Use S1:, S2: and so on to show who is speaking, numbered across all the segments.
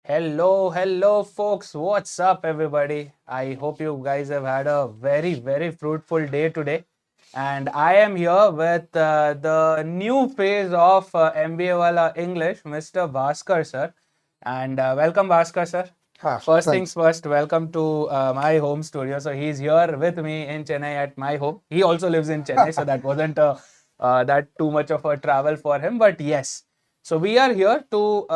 S1: Hello, folks. What's up, everybody? I hope you guys have had a very fruitful day today. And I am here with the new phase of MBA Wallah English, Mr. Bhaskar, sir. And welcome, Bhaskar, sir. First things
S2: Thanks.
S1: first, welcome to my home studio. So he's here with me in Chennai at my home. He also lives in Chennai, so that wasn't that too much of a travel for him. But yes, so we are here to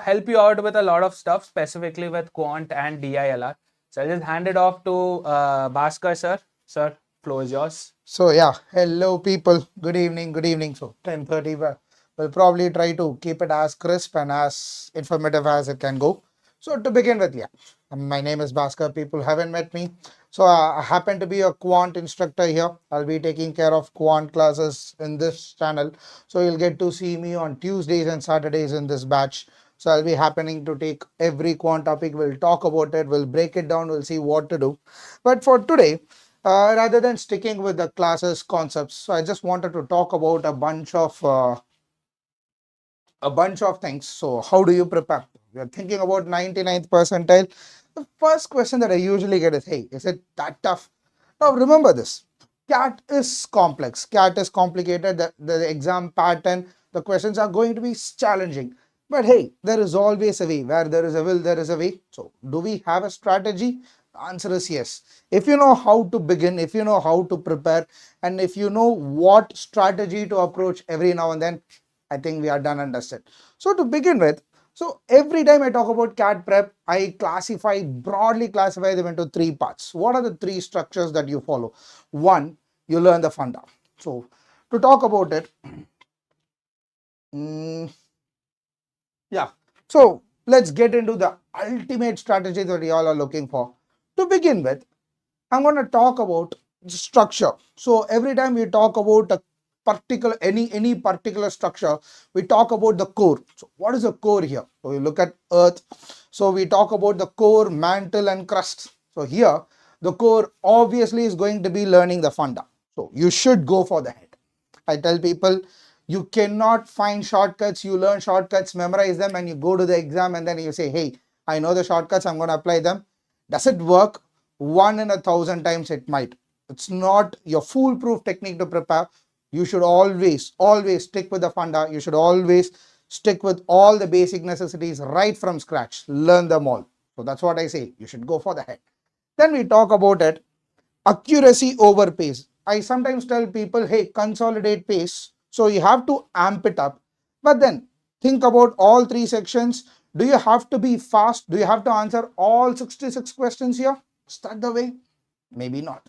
S1: help you out with a lot of stuff, specifically with Quant and DILR. So I'll just hand it off to Bhaskar, sir. Sir, floor is yours.
S2: So yeah, hello people. Good evening. Good evening. So 10:30. We'll probably try to keep it as crisp and as informative as it can go. So to begin with, yeah, my name is Bhaskar. People haven't met me. So I happen to be a quant instructor here. I'll be taking care of quant classes in this channel. So you'll get to see me on Tuesdays and Saturdays in this batch. So I'll be happening to take every quant topic. We'll talk about it. We'll break it down. We'll see what to do. But for today, rather than sticking with the classes concepts, so I just wanted to talk about a bunch of things. So how do you prepare? You're thinking about 99th percentile. The first question that I usually get is, hey, is it that tough? Now remember this. CAT is complex. CAT is complicated. The exam pattern, the questions are going to be challenging. But hey, there is always a way. Where there is a will, there is a way. So do we have a strategy? The answer is yes. If you know how to begin, if you know how to prepare, and if you know what strategy to approach every now and then, I think we are done and dusted. So to begin with, so every time I talk about CAT prep, I broadly classify them into three parts. What are the three structures that you follow? One, you learn the funda. So to talk about it, yeah. So let's get into the ultimate strategy that we all are looking for. To begin with, I'm going to talk about structure. So every time we talk about a particular any particular structure, we talk about the core. So what is the core here? So we look at earth. So we talk about the core, mantle and crust. So here the core obviously is going to be learning the funda. So you should go for the head. I tell people you cannot find shortcuts. You learn shortcuts, memorize them, and you go to the exam and then you say, hey, I know the shortcuts, I'm going to apply them. Does it work? 1 in 1,000 times it might. It's not your foolproof technique to prepare. You should always stick with the funda. You should always stick with all the basic necessities right from scratch. Learn them all. So that's what I say. You should go for the head. Then we talk about it. Accuracy over pace. I sometimes tell people, hey, consolidate pace. So you have to amp it up. But then think about all three sections. Do you have to be fast? Do you have to answer all 66 questions here? Is that the way? Maybe not.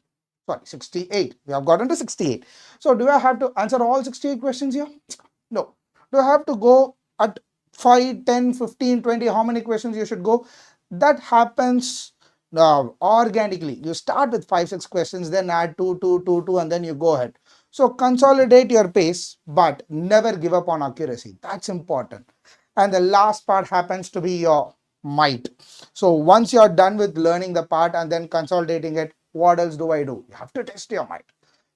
S2: Sorry, 68. We have gotten to 68. So do I have to answer all 68 questions here? No. Do I have to go at 5, 10, 15, 20? How many questions you should go? That happens organically. You start with 5, 6 questions, then add 2, 2, 2, 2, and then you go ahead. So consolidate your pace, but never give up on accuracy. That's important. And the last part happens to be your might. So once you're done with learning the part and then consolidating it, what else do I do? You have to test your might.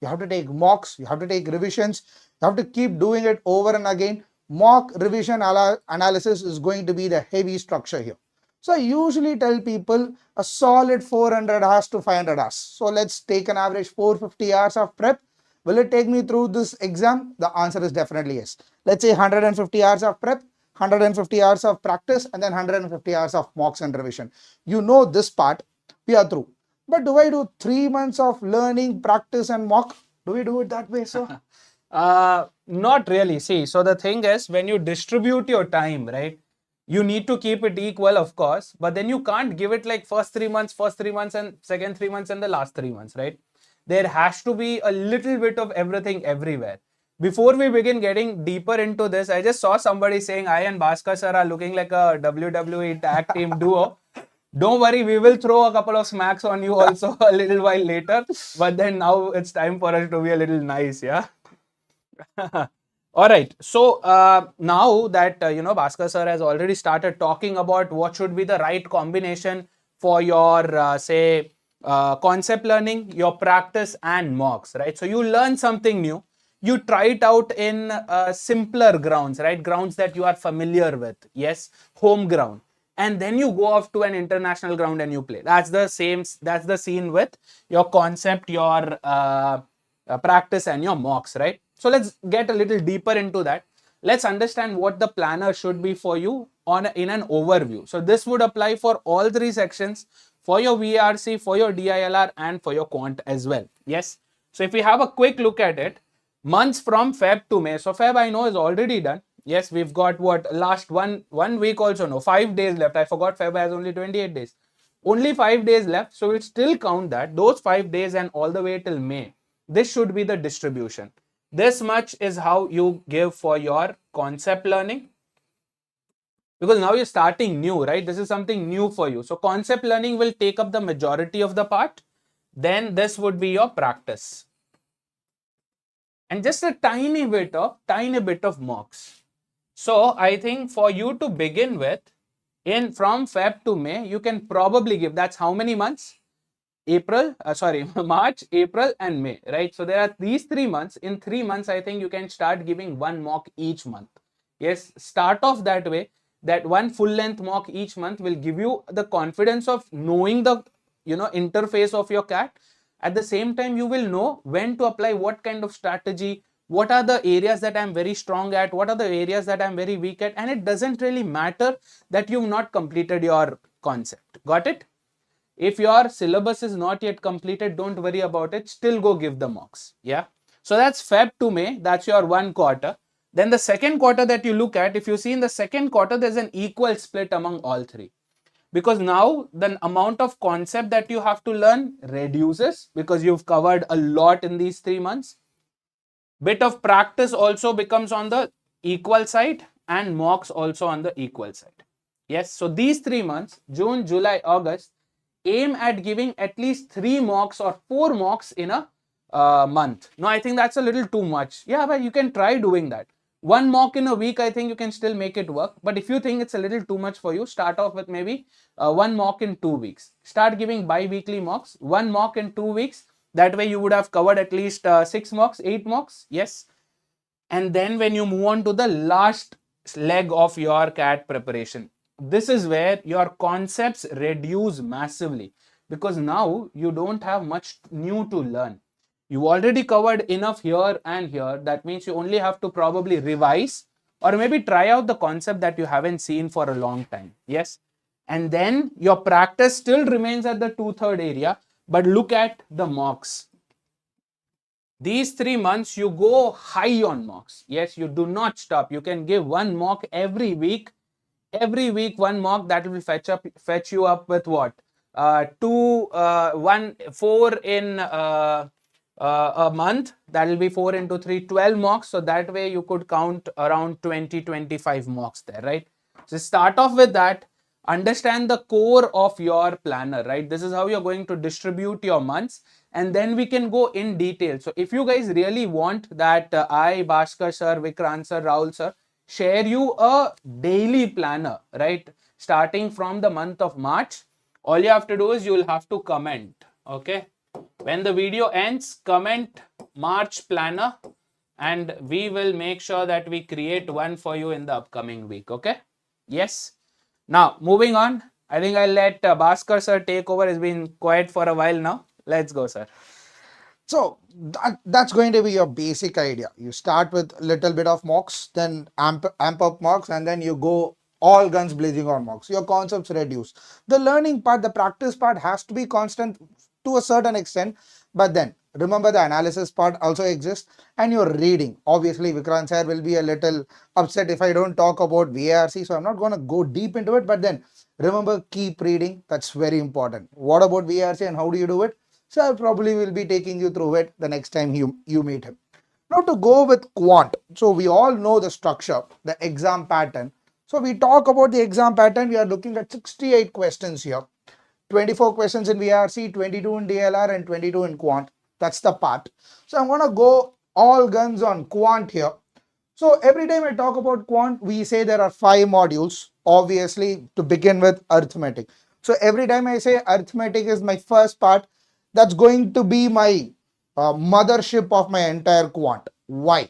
S2: You have to take mocks, you have to take revisions, you have to keep doing it over and again. Mock revision analysis is going to be the heavy structure here. So I usually tell people a solid 400 hours to 500 hours. So let's take an average 450 hours of prep. Will it take me through this exam? The answer is definitely yes. Let's say 150 hours of prep, 150 hours of practice, and then 150 hours of mocks and revision. You know this part, we are through. But do I do 3 months of learning, practice and mock? Do we do it that way, sir?
S1: Not really. See, so the thing is, when you distribute your time, right, you need to keep it equal, of course, but then you can't give it like first 3 months and second 3 months and the last 3 months, right? There has to be a little bit of everything everywhere. Before we begin getting deeper into this, I just saw somebody saying I and Bhaskar sir are looking like a WWE tag team duo. Don't worry, we will throw a couple of smacks on you also a little while later. But then now it's time for us to be a little nice, yeah? All right. So now that, Bhaskar sir has already started talking about what should be the right combination for your, concept learning, your practice and mocks, right? So you learn something new. You try it out in simpler grounds, right? Grounds that you are familiar with. Yes, home ground. and then you go off to an international ground and you play. That's the scene with your concept, your practice and your mocks, right? So let's get a little deeper into that. Let's understand what the planner should be for you in an overview. So this would apply for all three sections, for your VRC, for your DILR, and for your Quant as well. Yes. So if we have a quick look at it, months from Feb to May. So Feb I know is already done. Yes, we've got what, last one week also, no, 5 days left. I forgot Feb has only 28 days. Only 5 days left. So we'll still count that, those 5 days and all the way till May. This should be the distribution. This much is how you give for your concept learning. Because now you're starting new, right? This is something new for you. So concept learning will take up the majority of the part. Then this would be your practice. And just a tiny bit of mocks. So I think for you to begin with, from Feb to May, you can probably give, that's how many months? March, April and May, right? So there are these 3 months. In 3 months, I think you can start giving one mock each month. Yes, start off that way. That one full length mock each month will give you the confidence of knowing the interface of your cat. At the same time, you will know when to apply what kind of strategy, what are the areas that I'm very strong at, what are the areas that I'm very weak at, and it doesn't really matter that you've not completed your concept. Got it? If your syllabus is not yet completed, don't worry about it. Still go give the mocks. Yeah. So that's Feb to May. That's your 1 quarter. Then the second quarter that you look at, if you see in the second quarter, there's an equal split among all three. Because now the amount of concept that you have to learn reduces because you've covered a lot in these 3 months. Bit of practice also becomes on the equal side and mocks also on the equal side. Yes. So these 3 months, June, July, August, aim at giving at least 3 mocks or 4 mocks in a month. No, I think that's a little too much. Yeah, but you can try doing that. 1 mock in a week, I think you can still make it work. But if you think it's a little too much for you, start off with maybe 1 mock in 2 weeks. Start giving bi-weekly mocks, 1 mock in 2 weeks. That way you would have covered at least 6 mocks, 8 mocks. Yes. And then when you move on to the last leg of your CAT preparation, this is where your concepts reduce massively because now you don't have much new to learn. You already covered enough here and here. That means you only have to probably revise or maybe try out the concept that you haven't seen for a long time. Yes. And then your practice still remains at the 2/3 area, but look at the mocks. These 3 months, you go high on mocks. Yes, you do not stop. You can give 1 mock every week. Every week, 1 mock that will fetch you up with what? 4 in a month. That will be 4 into 3, 12 mocks. So that way you could count around 20-25 mocks there, right? So start off with that. Understand the core of your planner, right? This is how you're going to distribute your months, and then we can go in detail. So if you guys really want that I, Bhaskar sir, Vikrant sir, Rahul sir, share you a daily planner, right? Starting from the month of March, all you have to do is you'll have to comment, okay? When the video ends, comment March planner, and we will make sure that we create one for you in the upcoming week, okay? Yes. Now, moving on, I think I'll let Bhaskar sir take over. It's been quiet for a while now. Let's go, sir.
S2: So that's going to be your basic idea. You start with a little bit of mocks, then amp up mocks, and then you go all guns blazing on mocks. Your concepts reduce. The learning part, the practice part has to be constant to a certain extent, but then remember the analysis part also exists, and your reading. Obviously, Vikrant sir will be a little upset if I don't talk about VARC, so I'm not going to go deep into it, but then remember, keep reading. That's very important. What about VARC and how do you do it? So I probably will be taking you through it the next time you meet him. Now to go with Quant. So we all know the structure, the exam pattern. So we talk about the exam pattern. We are looking at 68 questions here. 24 questions in VRC, 22 in DLR and 22 in Quant. That's the part. So I'm going to go all guns on Quant here. So every time I talk about Quant, we say there are 5 modules. Obviously, to begin with, arithmetic. So every time I say arithmetic is my first part, that's going to be my mothership of my entire Quant. Why?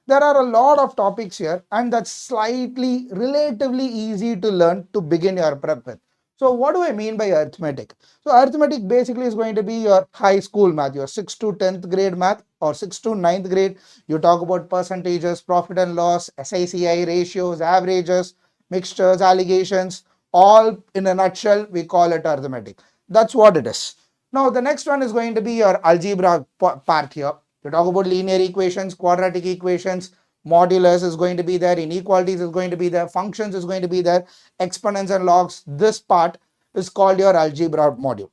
S2: There are a lot of topics here, and that's relatively easy to learn to begin your prep with. So what do I mean by arithmetic? So arithmetic basically is going to be your high school math, your 6th to 10th grade math, or 6th to 9th grade. You talk about percentages, profit and loss, SICI ratios, averages, mixtures, allegations, all in a nutshell, we call it arithmetic. That's what it is. Now, the next one is going to be your algebra part here. You talk about linear equations, quadratic equations, modulus is going to be there, inequalities is going to be there, functions is going to be there, exponents and logs. This part is called your algebra module.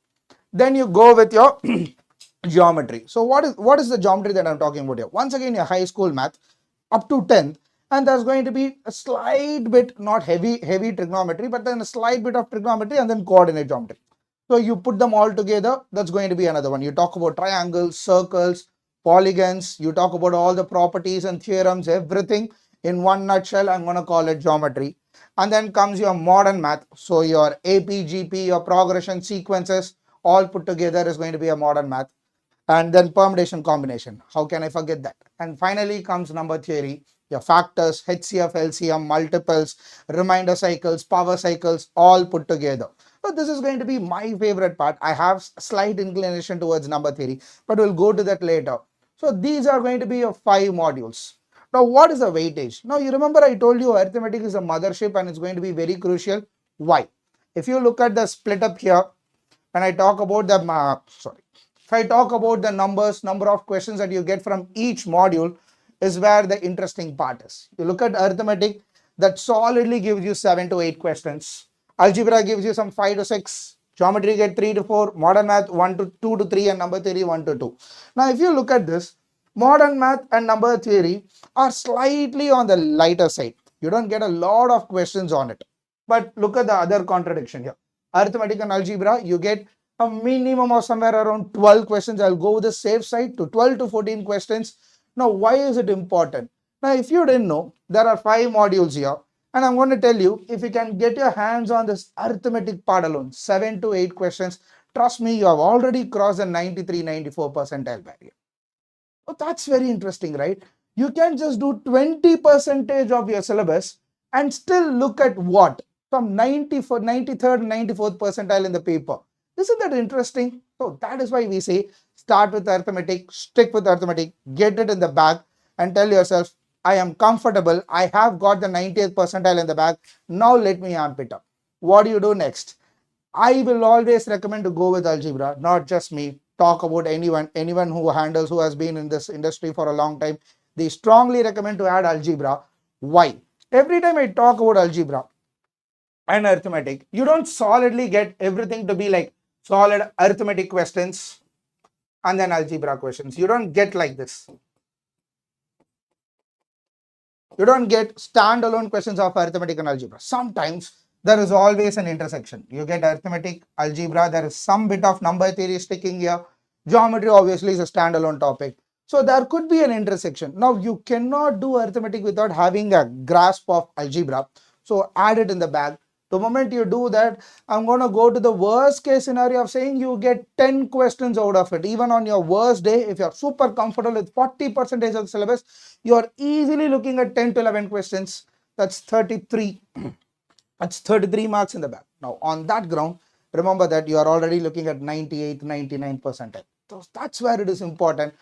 S2: Then you go with your geometry. So what is the geometry that I'm talking about here? Once again, your high school math up to 10th, and there's going to be a slight bit, not heavy trigonometry, but then a slight bit of trigonometry and then coordinate geometry. So you put them all together, that's going to be another one. You talk about triangles, circles, polygons, you talk about all the properties and theorems, everything in one nutshell. I'm going to call it geometry. And then comes your modern math. So your AP, GP, your progression sequences, all put together is going to be a modern math. And then permutation combination. How can I forget that? And finally comes number theory, your factors, HCF, LCM, multiples, remainder cycles, power cycles, all put together. So this is going to be my favorite part. I have slight inclination towards number theory, but we'll go to that later. So these are going to be your 5 modules. Now, what is the weightage? Now, you remember I told you arithmetic is a mothership and it's going to be very crucial. Why? If you look at the split up here, when I talk about the, if I talk about the number of questions that you get from each module is where the interesting part is. You look at arithmetic, that solidly gives you 7 to 8 questions. Algebra gives you some 5 to 6. Geometry get 3 to 4. Modern math 2 to 3 and number theory 1 to 2. Now, if you look at this, modern math and number theory are slightly on the lighter side. You don't get a lot of questions on it. But look at the other contradiction here. Arithmetic and algebra, you get a minimum of somewhere around 12 questions. I'll go with the safe side to 12 to 14 questions. Now, why is it important? Now, if you didn't know, there are 5 modules here. And I'm going to tell you, if you can get your hands on this arithmetic part alone, 7 to 8 questions, trust me, you have already crossed the 93-94 percentile barrier. Oh, that's very interesting, right? You can just do 20% of your syllabus and still look at what? From 93rd, 94th percentile in the paper. Isn't that interesting? So that is why we say start with arithmetic, stick with arithmetic, get it in the bag and tell yourself, I am comfortable. I have got the 90th percentile in the bag. Now let me amp it up. What do you do next? I will always recommend to go with algebra, not just me. Talk about anyone who has been in this industry for a long time. They strongly recommend to add algebra. Why? Every time I talk about algebra and arithmetic, you don't solidly get everything to be like solid arithmetic questions and then algebra questions. You don't get like this. You don't get standalone questions of arithmetic and algebra. Sometimes there is always an intersection. You get arithmetic, algebra, there is some bit of number theory sticking here. Geometry obviously is a standalone topic. So there could be an intersection. Now you cannot do arithmetic without having a grasp of algebra. So add it in the bag. The moment you do that, I'm going to go to the worst case scenario of saying you get 10 questions out of it. Even on your worst day, if you're super comfortable with 40% of the syllabus, you're easily looking at 10 to 11 questions. That's 33. That's 33 marks in the bag. Now, on that ground, remember that you are already looking at 98, 99 percentile. So that's where it is important.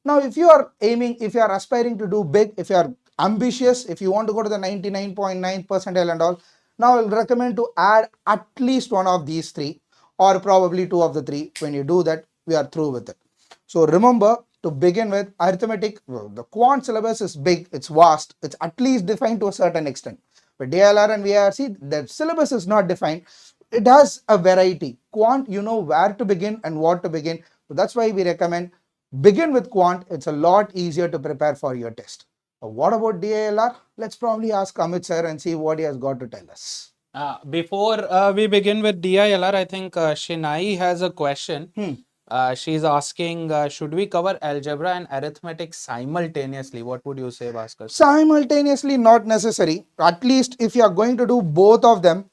S2: Now, if you are aiming, if you are aspiring to do big, if you are ambitious, if you want to go to the 99.9 percentile and all, now I'll recommend to add at least one of these 3 or probably 2 of the 3. When you do that, we are through with it. So remember, to begin with, arithmetic, the quant syllabus is big, it's vast, it's at least defined to a certain extent. But DILR and VIRC, the syllabus is not defined. It has a variety. Quant, you know where to begin and what to begin. So that's why we recommend begin with quant. It's a lot easier to prepare for your test. What about DILR? Let's probably ask Amit sir and see what he has got to tell us.
S1: Before we begin with DILR, I think Shinai has a question. She's asking, should we cover algebra and arithmetic simultaneously? What would you say, Bhaskar?
S2: Simultaneously, not necessary. At least if you are going to do both of them,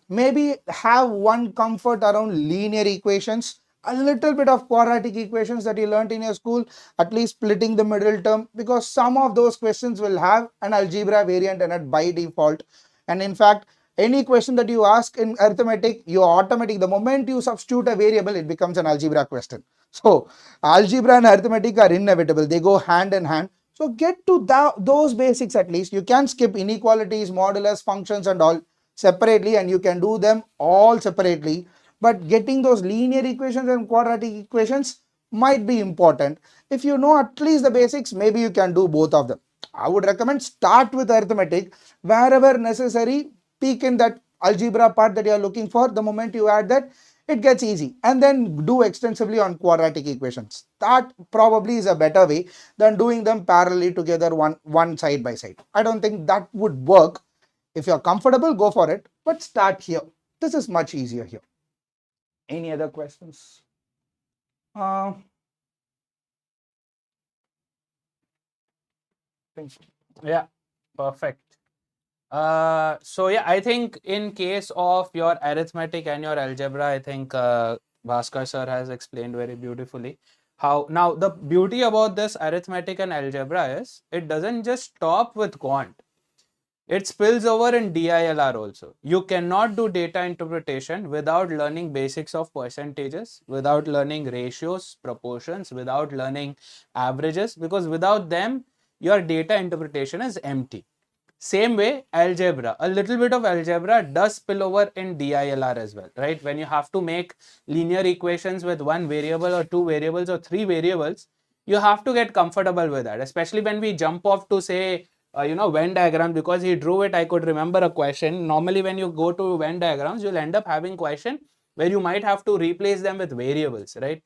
S2: maybe have one comfort around linear equations a little bit of quadratic equations that you learned in your school, at least splitting the middle term, because some of those questions will have an algebra variant in it by default. And in fact, any question that you ask in arithmetic, the moment you substitute a variable, it becomes an algebra question. So algebra and arithmetic are inevitable. They go hand in hand. So get to those basics at least. You can skip inequalities, modulus, functions and all separately, and you can do them all separately. But getting those linear equations and quadratic equations might be important. If you know at least the basics, maybe you can do both of them. I would recommend start with arithmetic. Wherever necessary, peek in that algebra part that you are looking for. The moment you add that, it gets easy, and then do extensively on quadratic equations. That probably is a better way than doing them parallelly together, one side by side. I don't think that would work. If you're comfortable, go for it, but start here. This is much easier here. Any other questions?
S1: Yeah, perfect. So yeah, I think in case of your arithmetic and your algebra, I think Bhaskar sir has explained very beautifully how. Now the beauty about this arithmetic and algebra is it doesn't just stop with quant. It spills over in DILR also. You cannot do data interpretation without learning basics of percentages, without learning ratios, proportions, without learning averages, because without them, your data interpretation is empty. Same way, algebra, a little bit of algebra does spill over in DILR as well, right? When you have to make linear equations with one variable or two variables or three variables, you have to get comfortable with that, especially when we jump off to say, Venn diagram, because he drew it. I could remember a question. Normally, when you go to Venn diagrams, you'll end up having question where you might have to replace them with variables, right?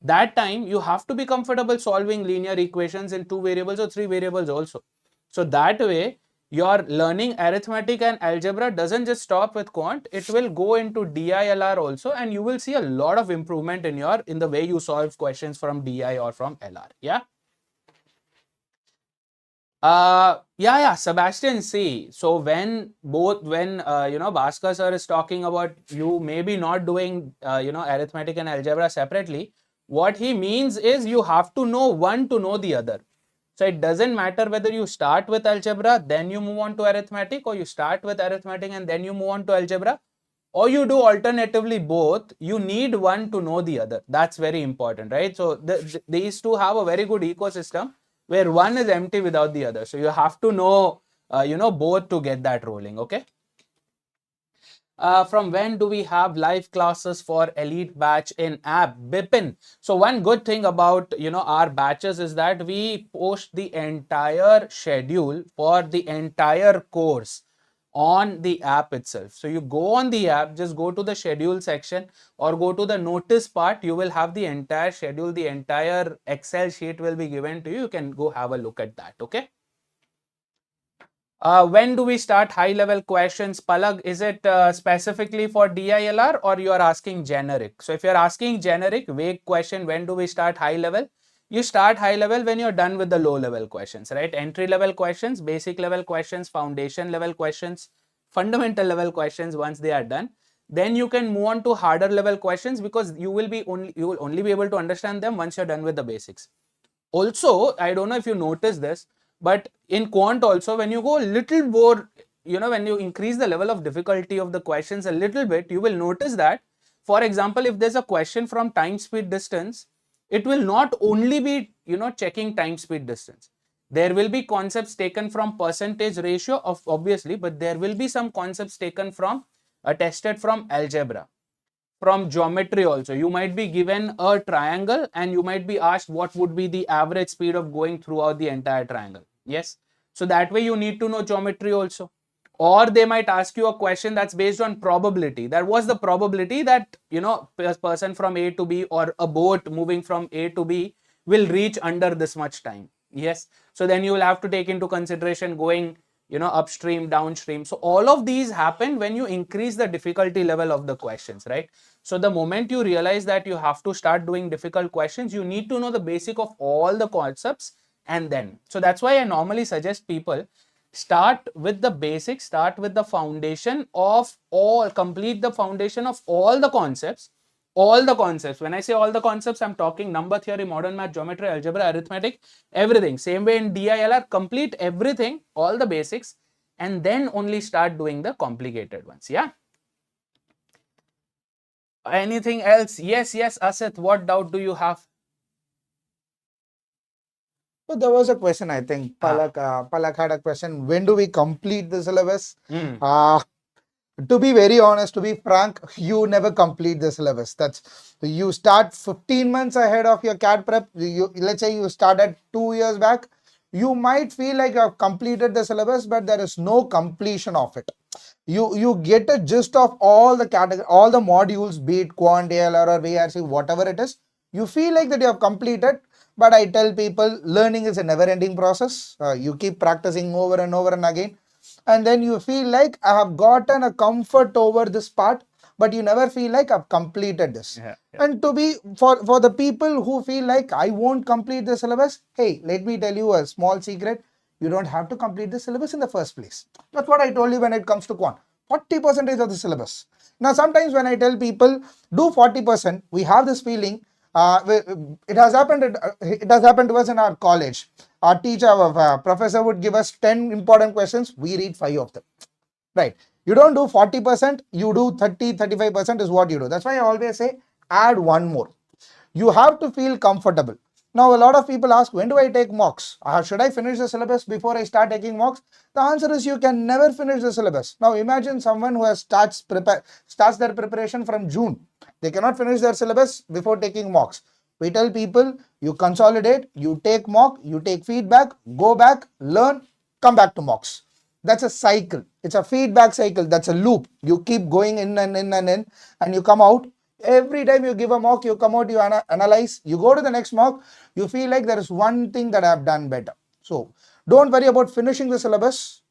S1: That time you have to be comfortable solving linear equations in two variables or three variables also. So that way, your learning arithmetic and algebra doesn't just stop with quant, it will go into DILR also, and you will see a lot of improvement in the way you solve questions from DI or from LR. Yeah. Sebastian, see, so when Bhaskar sir is talking about you maybe not doing arithmetic and algebra separately, what he means is you have to know one to know the other. So it doesn't matter whether you start with algebra, then you move on to arithmetic, or you start with arithmetic and then you move on to algebra, or you do alternatively both. You need one to know the other. That's very important, right? So these two have a very good ecosystem where one is empty without the other. So you have to know, both to get that rolling, okay? From when do we have live classes for elite batch in app? Bipin. So one good thing about our batches is that we post the entire schedule for the entire course on the app itself. So you go on the app, just go to the schedule section or go to the notice part. You will have the entire schedule, the entire Excel sheet will be given to you. You can go have a look at that. Okay. When do we start high level questions? Palak, is it specifically for DILR or you are asking generic? So if you're asking generic, vague question, when do we start high level? You start high level when you're done with the low level questions, right? Entry level questions, basic level questions, foundation level questions, fundamental level questions. Once they are done, then you can move on to harder level questions, because you will only be able to understand them once you're done with the basics. Also, I don't know if you notice this, but in quant also, when you go a little more, when you increase the level of difficulty of the questions a little bit, you will notice that, for example, if there's a question from time, speed, distance, it will not only be, checking time, speed, distance. There will be concepts taken from percentage ratio of obviously, but there will be some concepts taken from, tested from algebra, from geometry also. You might be given a triangle and you might be asked what would be the average speed of going throughout the entire triangle. Yes. So that way you need to know geometry also. Or they might ask you a question that's based on probability. That was the probability that, a person from A to B or a boat moving from A to B will reach under this much time. Yes. So then you will have to take into consideration going, upstream, downstream. So all of these happen when you increase the difficulty level of the questions, right? So the moment you realize that you have to start doing difficult questions, you need to know the basic of all the concepts. And then, so that's why I normally suggest people start with the basics, start with the foundation of all, complete the foundation of all the concepts. All the concepts. When I say all the concepts, I'm talking number theory, modern math, geometry, algebra, arithmetic, everything. Same way in DILR, complete everything, all the basics, and then only start doing the complicated ones. Yeah. Anything else? Yes, Asit, what doubt do you have?
S2: So there was a question, I think. Palak had a question. When do we complete the syllabus? To be very honest, to be frank, you never complete the syllabus. That's you start 15 months ahead of your CAT prep. Let's say you started 2 years back. You might feel like you have completed the syllabus, but there is no completion of it. You get a gist of all the category, all the modules, be it Quant, DILR or VRC, whatever it is. You feel like that you have completed, but I tell people learning is a never-ending process. You keep practicing over and over and again, and then you feel like I have gotten a comfort over this part, but you never feel like I've completed this. And to be for the people who feel like I won't complete the syllabus, hey, let me tell you a small secret. You don't have to complete the syllabus in the first place. That's what I told you when it comes to Quant. 40% of the syllabus. Now, sometimes when I tell people do 40%, we have this feeling. It has happened. It has happened to us in our college. Our teacher, our professor would give us 10 important questions. We read 5 of them. Right. You don't do 40%. You do 30, 35% is what you do. That's why I always say add one more. You have to feel comfortable. Now, a lot of people ask, when do I take mocks? Should I finish the syllabus before I start taking mocks? The answer is you can never finish the syllabus. Now, imagine someone who has starts their preparation from June. They cannot finish their syllabus before taking mocks. We tell people, you consolidate, you take mock, you take feedback, go back, learn, come back to mocks. That's a cycle. It's a feedback cycle. That's a loop. You keep going in and in and in, and you come out. Every time you give a mock, you come out, you analyze, you go to the next mock, you feel like there is one thing that I have done better. So don't worry about finishing the syllabus.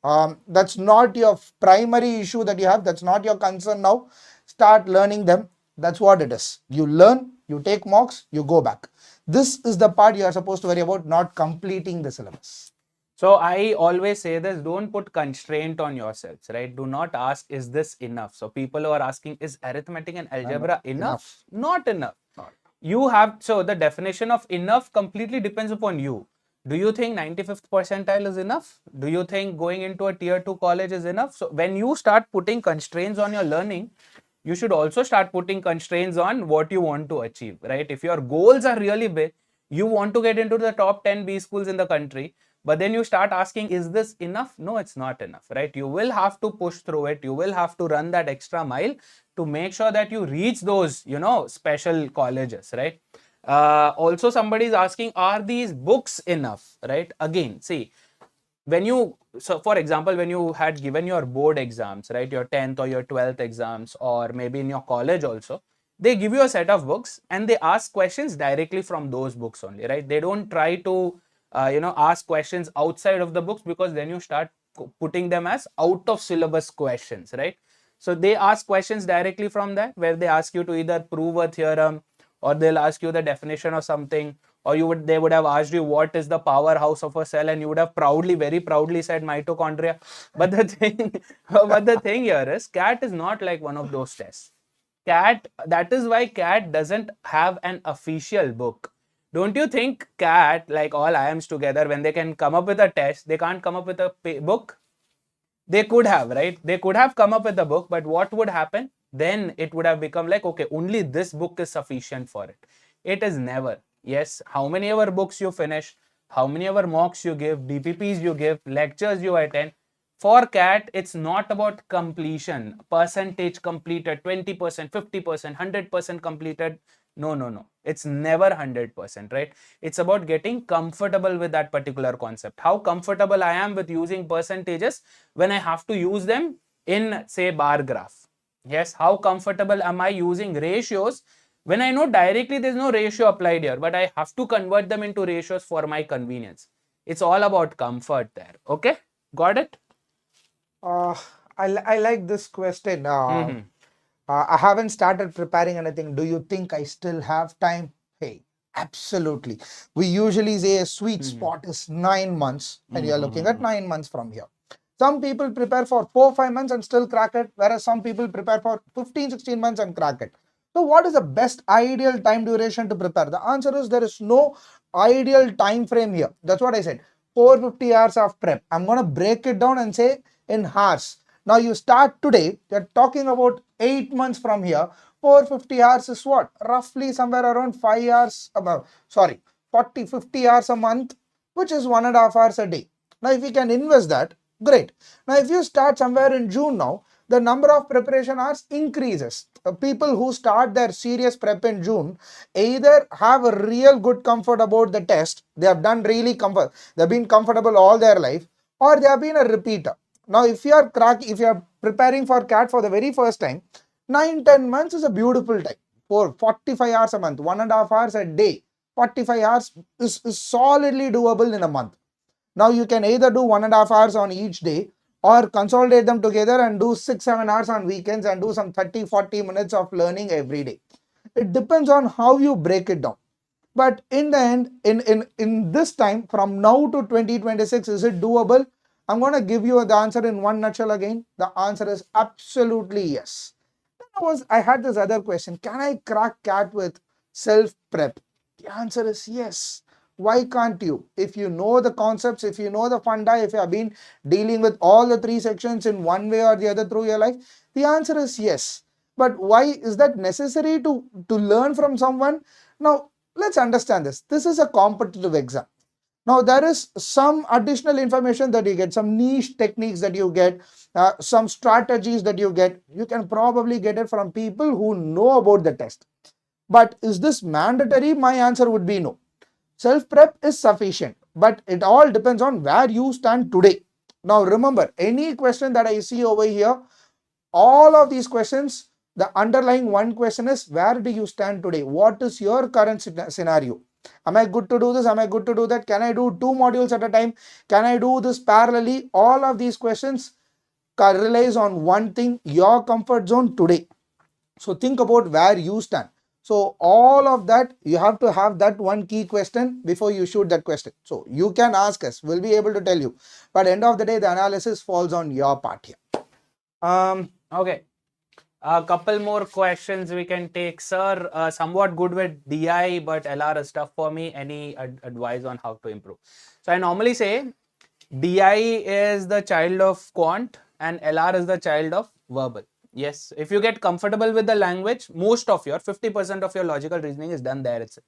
S2: That's not your primary issue that you have. That's not your concern now. Start learning them. That's what it is. You learn, you take mocks, you go back. This is the part you are supposed to worry about, not completing the syllabus.
S1: So I always say this, don't put constraint on yourselves, right? Do not ask, is this enough? So people who are asking, is arithmetic and algebra enough? Not enough. You have, so the definition of enough completely depends upon you. Do you think 95th percentile is enough? Do you think going into a tier 2 college is enough? So when you start putting constraints on your learning, you should also start putting constraints on what you want to achieve, right? If your goals are really big, you want to get into the top 10 B schools in the country, but then you start asking, is this enough? No, it's not enough, right? You will have to push through it. You will have to run that extra mile to make sure that you reach those, special colleges, right? Also, somebody is asking, are these books enough, right? Again, see, so for example, when you had given your board exams, right, your 10th or your 12th exams, or maybe in your college also, they give you a set of books and they ask questions directly from those books only, right? They don't try to ask questions outside of the books, because then you start putting them as out of syllabus questions, right? So they ask questions directly from that, where they ask you to either prove a theorem, or they'll ask you the definition of something, or they would have asked you what is the powerhouse of a cell, and you would have very proudly said mitochondria. But the thing here is, CAT is not like one of those tests. That is why CAT doesn't have an official book. Don't you think CAT, like all IIMs together, when they can come up with a test, they can't come up with a book? They could have, right? They could have come up with a book, but what would happen? Then it would have become like, okay, only this book is sufficient for it. It is never. Yes, how many ever books you finish, how many ever mocks you give, DPPs you give, lectures you attend. For CAT, it's not about completion, percentage completed, 20%, 50%, 100% completed. No. It's never 100%, right? It's about getting comfortable with that particular concept. How comfortable I am with using percentages when I have to use them in, say, bar graph. Yes, how comfortable am I using ratios when I know directly there's no ratio applied here, but I have to convert them into ratios for my convenience. It's all about comfort there. Okay, got it?
S2: I like this question. I haven't started preparing anything. Do you think I still have time? Hey, absolutely. We usually say a sweet spot is 9 months, and you're looking at 9 months from here. Some people prepare for 4-5 months and still crack it, whereas some people prepare for 15-16 months and crack it. So what is the best ideal time duration to prepare? The answer is there is no ideal time frame here. That's what I said. 450 hours of prep. I'm going to break it down and say in hours. Now you start today, you're talking about 8 months from here. 450 hours is what? Roughly somewhere around 5 hours, 40, 50 hours a month, which is 1.5 hours a day. Now if you can invest that, great. Now if you start somewhere in June now, the number of preparation hours increases. People who start their serious prep in June either have a real good comfort about the test, they have done really comfort, they've been comfortable all their life, or they have been a repeater. Now if you are preparing for CAT for the very first time, 9-10 months is a beautiful time. For 45 hours a month, 1.5 hours a day, 45 hours is solidly doable in a month. Now you can either do 1.5 hours on each day, or consolidate them together and do 6-7 hours on weekends and do some 30-40 minutes of learning every day. It depends on how you break it down. But in the end, in this time from now to 2026, is it doable? I'm going to give you the answer in one nutshell again. The answer is absolutely yes. I had this other question. Can I crack CAT with self-prep? The answer is yes. Why can't you? If you know the concepts, if you know the funda, if you have been dealing with all the 3 sections in one way or the other through your life, the answer is yes. But why is that necessary to learn from someone? Now, let's understand this. This is a competitive exam. Now, there is some additional information that you get, some niche techniques that you get, some strategies that you get. You can probably get it from people who know about the test. But is this mandatory? My answer would be no. Self-prep is sufficient, but it all depends on where you stand today. Now remember, any question that I see over here, all of these questions, the underlying one question is, where do you stand today? What is your current scenario? Am I good to do this? Am I good to do that? Can I do 2 modules at a time? Can I do this parallelly? All of these questions relies on one thing, your comfort zone today. So think about where you stand. So all of that, you have to have that one key question before you shoot that question. So you can ask us, we'll be able to tell you. But end of the day, the analysis falls on your part here.
S1: Okay. A couple more questions we can take. Sir, somewhat good with DI, but LR is tough for me. Any advice on how to improve? So I normally say DI is the child of Quant and LR is the child of verbal. Yes, if you get comfortable with the language, most of your 50% of your logical reasoning is done there itself.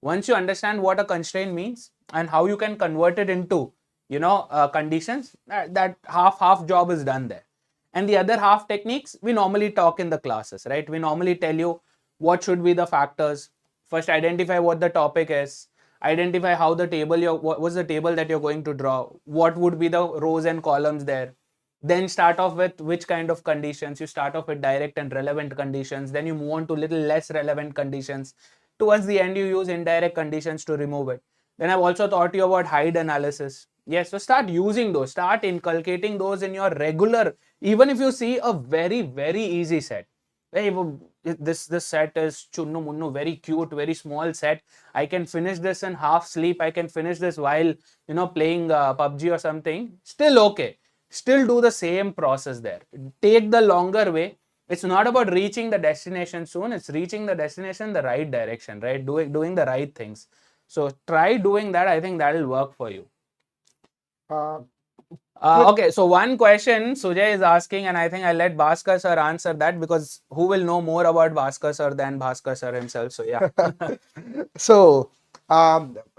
S1: Once you understand what a constraint means and how you can convert it into, conditions, that half job is done there. And the other half techniques, we normally talk in the classes, right? We normally tell you what should be the factors. First, identify what the topic is. Identify how the table, what was the table that you're going to draw. What would be the rows and columns there. Then start off with which kind of conditions. You start off with direct and relevant conditions. Then you move on to little less relevant conditions. Towards the end, you use indirect conditions to remove it. Then I've also taught you about hide analysis. Yes, so start using those. Start inculcating those in your regular, even if you see a very, very easy set. Hey, this set is chunnu munnu, very cute, very small set. I can finish this in half sleep. I can finish this while, playing PUBG or something. Still okay. Still do the same process there. Take the longer way. It's not about reaching the destination soon. It's reaching the destination the right direction, right? Doing the right things. So try doing that. I think that will work for you. Okay, so one question Sujay is asking, and I think I'll let Bhaskar sir answer that, because who will know more about Bhaskar sir than Bhaskar sir himself? So yeah.
S2: So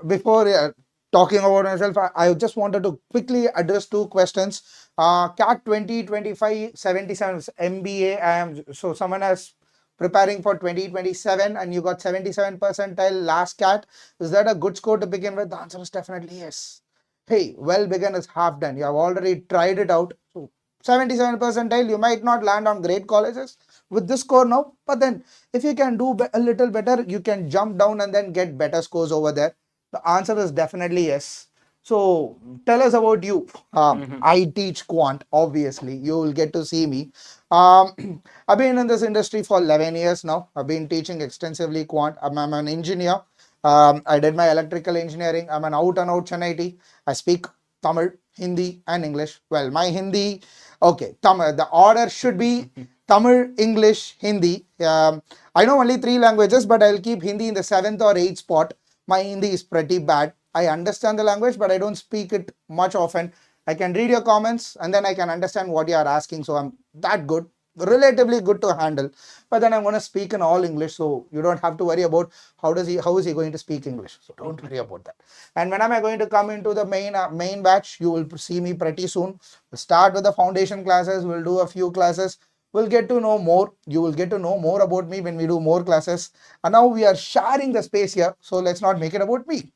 S2: before talking about myself, I just wanted to quickly address 2 questions. CAT 2025 77 MBA. So someone has preparing for 2027 and you got 77 percentile last CAT. Is that a good score to begin with? The answer is definitely yes. Hey, well begun is half done. You have already tried it out. So 77 percentile, you might not land on great colleges with this score now, but then if you can do a little better, you can jump down and then get better scores over there. The answer is definitely yes. So tell us about you. I teach Quant, obviously. You will get to see me. I've been in this industry for 11 years now. I've been teaching extensively Quant. I'm an engineer. I did my electrical engineering. I'm an out and out Chennai. I speak Tamil, Hindi and English. Well, my Hindi, okay, Tamil, the order should be Tamil, English, Hindi. I know only 3 languages, but I'll keep Hindi in the 7th or 8th spot. My Hindi is pretty bad. I understand the language, but I don't speak it much often. I can read your comments and then I can understand what you are asking. So I'm that good, relatively good to handle. But then I'm going to speak in all English, so you don't have to worry about how is he going to speak English. So don't worry about that. And when am I going to come into the main batch? You will see me pretty soon. We'll start with the foundation classes. We'll do a few classes. We'll get to know more. You will get to know more about me when we do more classes. And now we are sharing the space here. So let's not make it about me.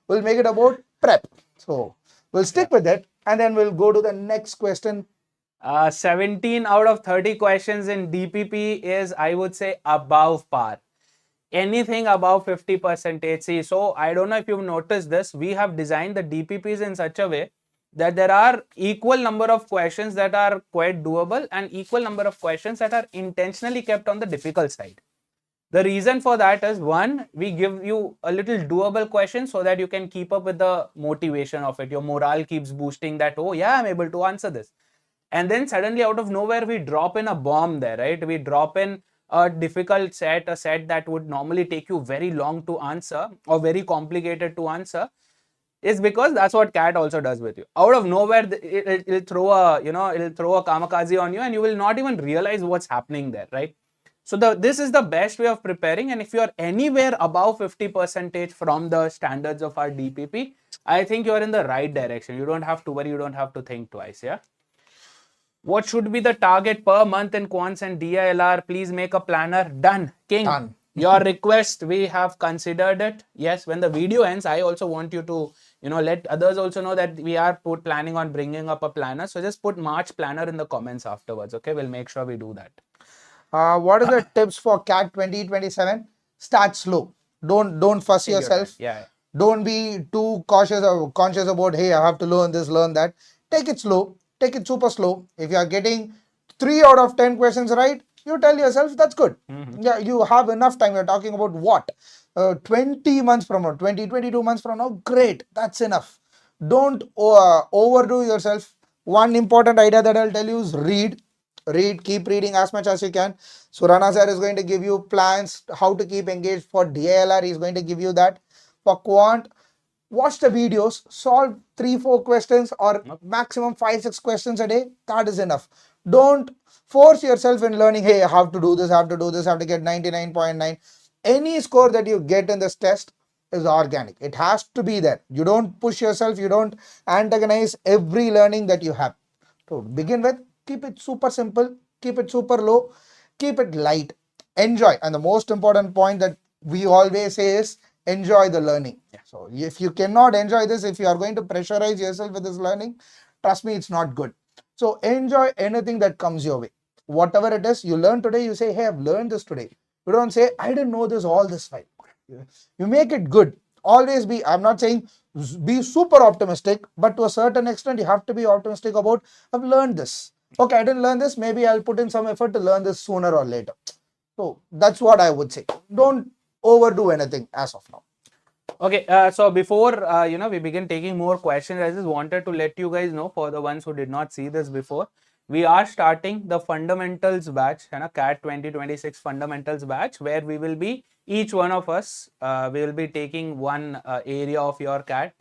S2: We'll make it about prep. So we'll stick with it. And then we'll go to the next question.
S1: 17 out of 30 questions in DPP is, I would say, above par. Anything above 50%. See, so I don't know if you've noticed this. We have designed the DPPs in such a way that there are equal number of questions that are quite doable and equal number of questions that are intentionally kept on the difficult side. The reason for that is, one, we give you a little doable question so that you can keep up with the motivation of it. Your morale keeps boosting that, oh yeah, I'm able to answer this. And then suddenly out of nowhere, we drop in a bomb there, right? We drop in a difficult set, a set that would normally take you very long to answer or very complicated to answer. Is because that's what CAT also does with you. Out of nowhere, it'll throw a, it'll throw a kamikaze on you and you will not even realize what's happening there, right? So this is the best way of preparing. And if you're anywhere above 50% from the standards of our DPP, I think you're in the right direction. You don't have to worry. You don't have to think twice. Yeah. What should be the target per month in quants and DILR? Please make a planner. Done. King.
S2: Done.
S1: Your request, we have considered it. Yes, when the video ends, I also want you to, let others also know that we are planning on bringing up a planner. So just put March planner in the comments afterwards. Okay, we'll make sure we do that.
S2: What are the tips for CAT 2027? Start slow. Don't fuss yourself.
S1: Yeah.
S2: Don't be too conscious about, hey, I have to learn this, learn that. Take it slow. Take it super slow. If you are getting 3 out of 10 questions right, you tell yourself that's good. Yeah, you have enough time. We're talking about what? 20 months from now, 22 months from now. Great. That's enough. Don't overdo yourself. One important idea that I'll tell you is read. Keep reading as much as you can. Surana sir is going to give you plans how to keep engaged. For DILR, he's going to give you that. For Quant, watch the videos, solve 3-4 questions or maximum 5-6 questions a day. That is enough. Don't force yourself in learning, hey, I have to do this, I have to get 99.9. Any score that you get in this test is organic. It has to be there. You don't push yourself. You don't antagonize every learning that you have. So to begin with, keep it super simple, keep it super low, keep it light, enjoy. And the most important point that we always say is enjoy the learning. Yeah. So if you cannot enjoy this, if you are going to pressurize yourself with this learning, trust me, it's not good. So enjoy anything that comes your way. Whatever it is you learn today, you say, hey, I've learned this today. You don't say, I didn't know this all this while. You make it good. Always be, I'm not saying be super optimistic, but to a certain extent, you have to be optimistic about, I've learned this. Okay, I didn't learn this. Maybe I'll put in some effort to learn this sooner or later. So that's what I would say. Don't overdo anything as of now.
S1: Okay, so before we begin taking more questions, I just wanted to let you guys know, for the ones who did not see this before, we are starting the fundamentals batch, CAT 2026 fundamentals batch, where we will be, each one of us, we will be taking one area of your CAT.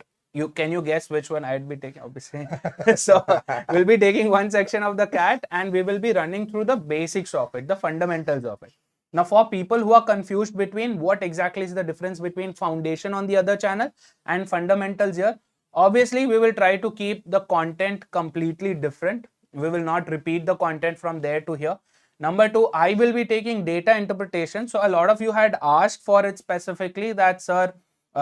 S1: Can you guess which one I'd be taking? Obviously. So we'll be taking one section of the CAT and we will be running through the basics of it, the fundamentals of it. Now, for people who are confused between what exactly is the difference between foundation on the other channel and fundamentals here, obviously we will try to keep the content completely different. We will not repeat the content from there to here. Number 2, I will be taking data interpretation. So a lot of you had asked for it specifically, that sir,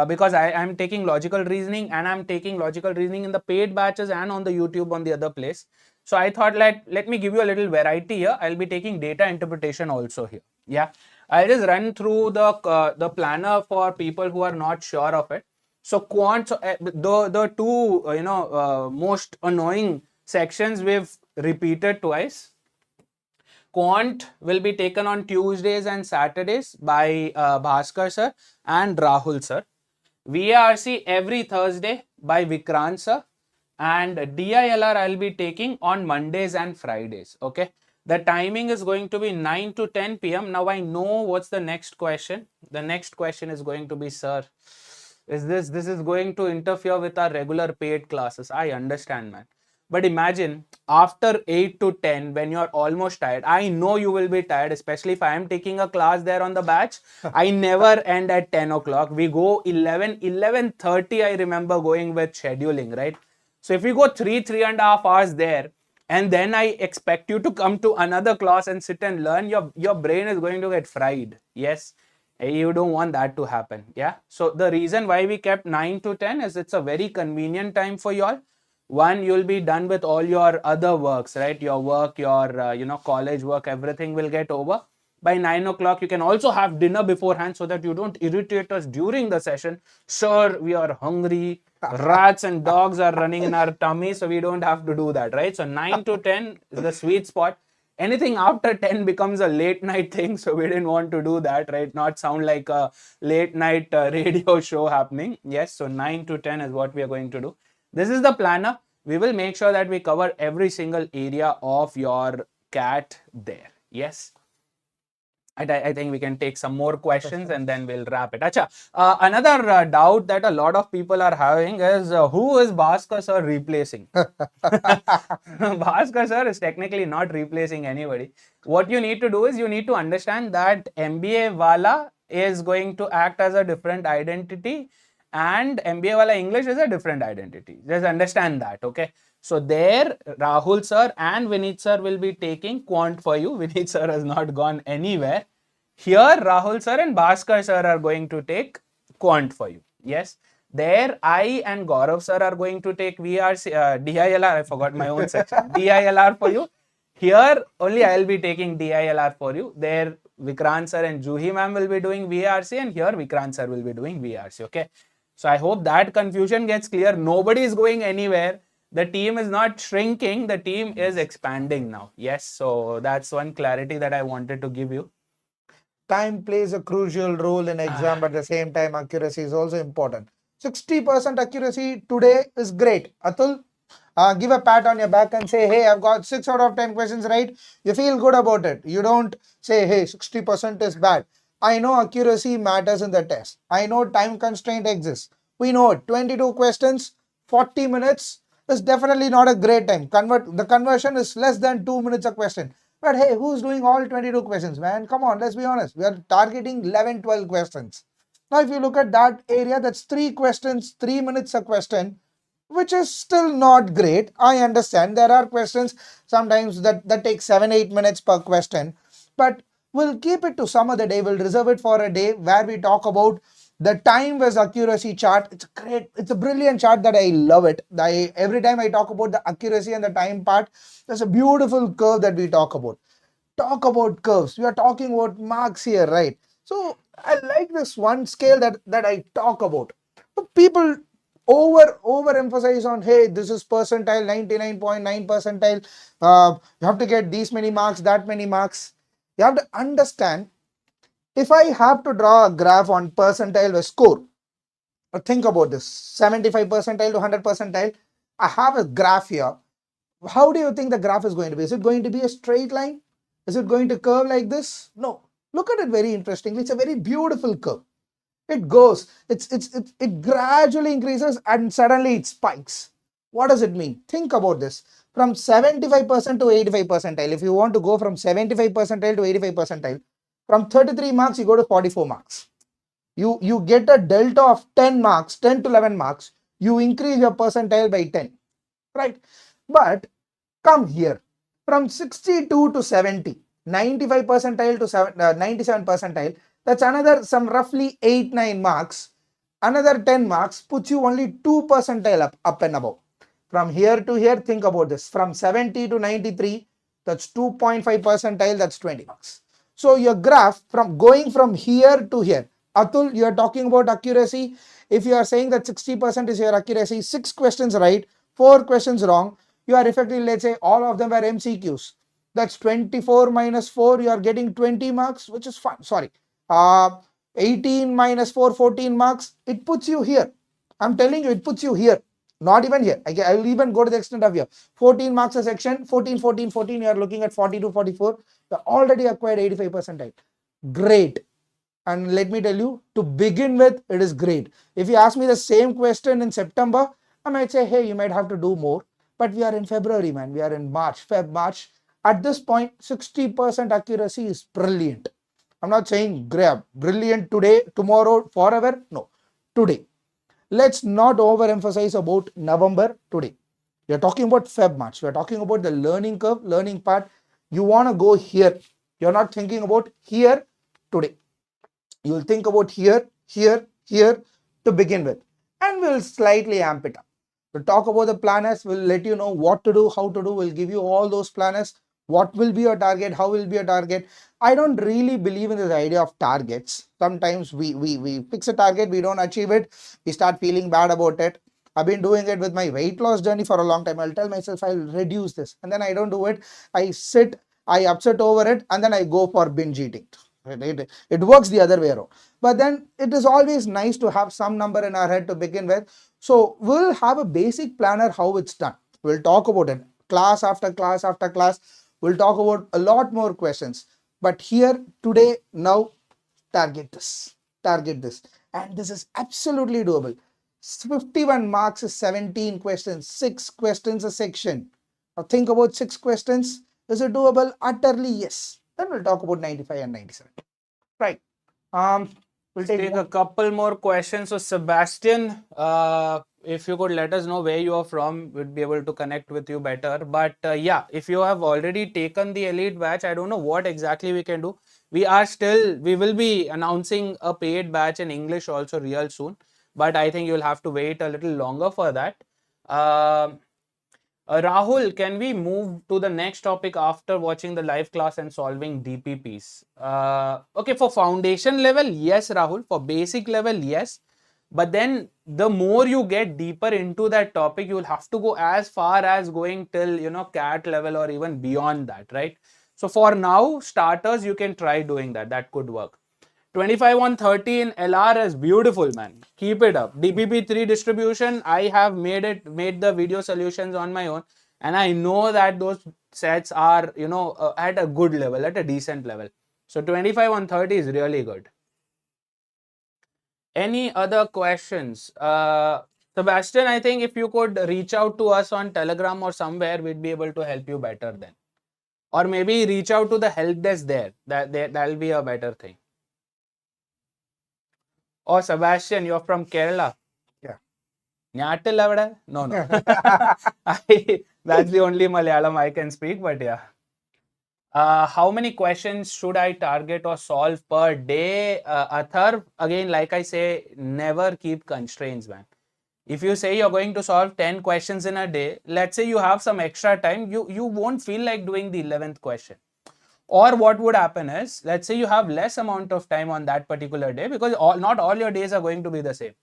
S1: because I am taking logical reasoning and I'm taking logical reasoning in the paid batches and on the YouTube on the other place. So I thought, let me give you a little variety here. I'll be taking data interpretation also here. Yeah, I'll just run through the planner for people who are not sure of it. So Quant, the two most annoying sections we've repeated twice. Quant will be taken on Tuesdays and Saturdays by Bhaskar sir and Rahul sir. VARC every Thursday by Vikrant sir, and DILR I'll be taking on Mondays and Fridays. Okay. The timing is going to be 9 to 10 p.m. Now I know what's the next question. The next question is going to be, sir, this is going to interfere with our regular paid classes. I understand, man. But imagine after 8 to 10, when you're almost tired, I know you will be tired, especially if I am taking a class there on the batch. I never end at 10 o'clock. We go 11:30. I remember going with scheduling, right? So if we go 3.5 hours there, and then I expect you to come to another class and sit and learn, your brain is going to get fried. Yes, you don't want that to happen. Yeah. So the reason why we kept 9 to 10 is it's a very convenient time for y'all. One, you'll be done with all your other works, right? Your work, your college work, everything will get over by 9 o'clock. You can also have dinner beforehand so that you don't irritate us during the session. Sir, we are hungry. Rats and dogs are running in our tummy, so we don't have to do that, right? So 9 to 10 is the sweet spot. Anything after 10 becomes a late night thing, so we didn't want to do that, right? Not sound like a late night radio show happening. Yes, so 9 to 10 is what we are going to do. This is the planner. We will make sure that we cover every single area of your cat there. Yes. I think we can take some more questions and then we'll wrap it. Acha, another doubt that a lot of people are having is who is Bhaskar sir replacing? Bhaskar sir is technically not replacing anybody. What you need to do is you need to understand that MBA Wallah is going to act as a different identity and MBA Wallah English is a different identity. Just understand that, okay? So there, Rahul sir and Vineet sir will be taking Quant for you. Vineet sir has not gone anywhere. Here, Rahul sir and Bhaskar sir are going to take Quant for you. Yes. There, I and Gaurav sir are going to take DILR. I forgot my own section. DILR for you. Here, only I will be taking DILR for you. There, Vikrant sir and Juhi ma'am will be doing VRC, and here Vikrant sir will be doing VRC. Okay. So I hope that confusion gets clear. Nobody is going anywhere. The team is not shrinking. The team is expanding now. Yes. So that's one clarity that I wanted to give you.
S2: Time plays a crucial role in exam, but at the same time, accuracy is also important. 60% accuracy today is great. Atul, give a pat on your back and say, hey, I've got 6 out of 10 questions right. You feel good about it. You don't say, hey, 60% is bad. I know accuracy matters in the test. I know time constraint exists. We know it. 22 questions, 40 minutes is definitely not a great time. The conversion is less than 2 minutes a question. But hey, who's doing all 22 questions, man? Come on, let's be honest. We are targeting 11, 12 questions. Now, if you look at that area, that's 3 questions, 3 minutes a question, which is still not great. I understand there are questions sometimes that take 7, 8 minutes per question, but we'll keep it to some other day. We'll reserve it for a day where we talk about the time versus accuracy chart. It's a brilliant chart that I love it. Every time I talk about the accuracy and the time part, there's a beautiful curve that we talk about. Talk about curves. We are talking about marks here, right? So I like this one scale that I talk about. But people overemphasize on, hey, this is percentile, 99.9 percentile. You have to get these many marks, that many marks. You have to understand, if I have to draw a graph on percentile with score, think about this, 75 percentile to 100 percentile, I have a graph here. How do you think the graph is going to be? Is it going to be a straight line? Is it going to curve like this? No. Look at it very interestingly. It's a very beautiful curve. It goes, it gradually increases and suddenly it spikes. What does it mean? Think about this. From 75% to 85 percentile, if you want to go from 75 percentile to 85 percentile, from 33 marks, you go to 44 marks. You get a delta of 10 marks, 10 to 11 marks. You increase your percentile by 10, right? But come here, from 62 to 70, 95 percentile to 97 percentile, that's another some roughly 8-9 marks. Another 10 marks puts you only 2 percentile up and above. From here to here, think about this. From 70 to 93, that's 2.5 percentile, that's 20 marks. So your graph going from here to here, Atul, you are talking about accuracy. If you are saying that 60% is your accuracy, 6 questions right, 4 questions wrong, you are effectively, let's say all of them were MCQs. That's 24 minus 4, you are getting 20 marks, which is fine. Sorry. 18 minus 4, 14 marks. It puts you here. I'm telling you, it puts you here. Not even here. I will even go to the extent of here. 14 marks a section, 14, 14, 14. You are looking at 40 to 44. You already acquired 85 percentile. Great. And let me tell you, to begin with, it is great. If you ask me the same question in September, I might say, hey, you might have to do more. But we are in February, man. We are in March, March. At this point, 60% accuracy is brilliant. I'm not saying brilliant today, tomorrow, forever. No, today. Let's not overemphasize about November today. We are talking about Feb, March. We are talking about the learning curve, learning part. You want to go here. You're not thinking about here today. You'll think about here, here, here to begin with. And we'll slightly amp it up. We'll talk about the planners. We'll let you know what to do, how to do. We'll give you all those planners. What will be your target? How will be your target? I don't really believe in this idea of targets. Sometimes we fix a target, we don't achieve it, we start feeling bad about it. I've been doing it with my weight loss journey for a long time. I'll tell myself I'll reduce this, and then I don't do it. I sit, I upset over it, and then I go for binge eating. It works the other way around. But then it is always nice to have some number in our head to begin with. So we'll have a basic planner how it's done. We'll talk about it class after class after class. We'll talk about a lot more questions. But here today, now, target this. And this is absolutely doable. 51 marks is 17 questions, 6 questions a section. Now think about 6 questions. Is it doable? Utterly yes. Then we'll talk about 95 and 97. Right. We'll take
S1: a couple more questions. So Sebastian, if you could let us know where you are from, we'd be able to connect with you better. But yeah, if you have already taken the elite batch, I don't know what exactly we can do. We will be announcing a paid batch in English also real soon. But I think you'll have to wait a little longer for that. Rahul, can we move to the next topic after watching the live class and solving DPPs? Okay, for foundation level, yes, Rahul. For basic level, yes. But then the more you get deeper into that topic, you'll have to go as far as going till, CAT level or even beyond that, right? So for now, starters, you can try doing that. That could work. 25 on 30 in LR is beautiful, man. Keep it up. DPP3 distribution, I have made the video solutions on my own, and I know that those sets are, at a good level, at a decent level. So 25 on 30 is really good. Any other questions? Sebastian, I think if you could reach out to us on Telegram or somewhere, we'd be able to help you better then. Or maybe reach out to the help desk there. That'll be a better thing. Oh, Sebastian, you're from Kerala.
S2: Yeah.
S1: No. That's the only Malayalam I can speak, but yeah. How many questions should I target or solve per day? Athar, again, like I say, never keep constraints, man. If you say you're going to solve 10 questions in a day, let's say you have some extra time, you won't feel like doing the 11th question. Or what would happen is, let's say you have less amount of time on that particular day, because not all your days are going to be the same.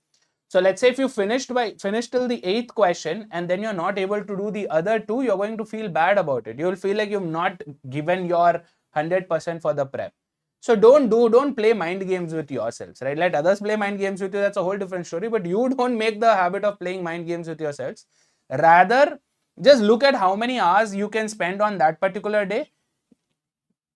S1: So let's say if you finished till the 8th question and then you're not able to do the other 2, you're going to feel bad about it. You'll feel like you've not given your 100% for the prep. So don't play mind games with yourselves, right? Let others play mind games with you. That's a whole different story. But you don't make the habit of playing mind games with yourselves. Rather, just look at how many hours you can spend on that particular day.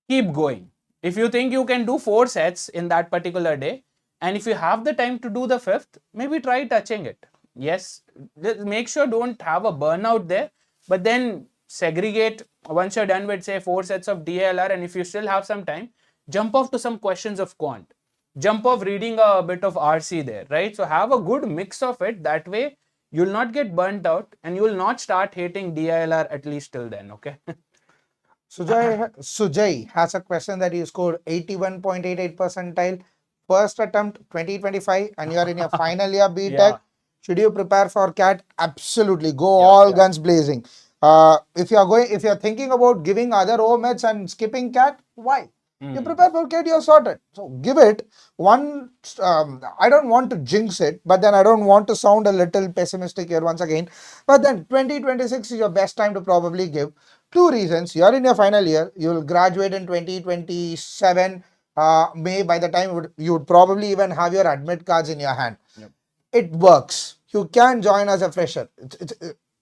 S1: Keep going. If you think you can do 4 sets in that particular day, and if you have the time to do the 5th, maybe try touching it. Yes, make sure don't have a burnout there, but then segregate once you're done with, say, 4 sets of DILR, and if you still have some time, jump off to some questions of Quant. Jump off reading a bit of RC there, right? So have a good mix of it. That way, you'll not get burnt out and you will not start hating DILR at least till then, okay?
S2: Sujay has a question that you scored 81.88 percentile, first attempt 2025, and you are in your final year BTech.
S1: Yeah.
S2: Should you prepare for CAT? Absolutely. Go guns blazing. If you're thinking about giving other OMEDs and skipping CAT, why? You prepare for CAT, you're sorted. So give it one. I don't want to jinx it, but then I don't want to sound a little pessimistic here once again. But then 2026 is your best time to probably give. 2 reasons. You are in your final year. You will graduate in 2027. By the time you would probably even have your admit cards in your hand. Yep. It works. you can join as a fresher.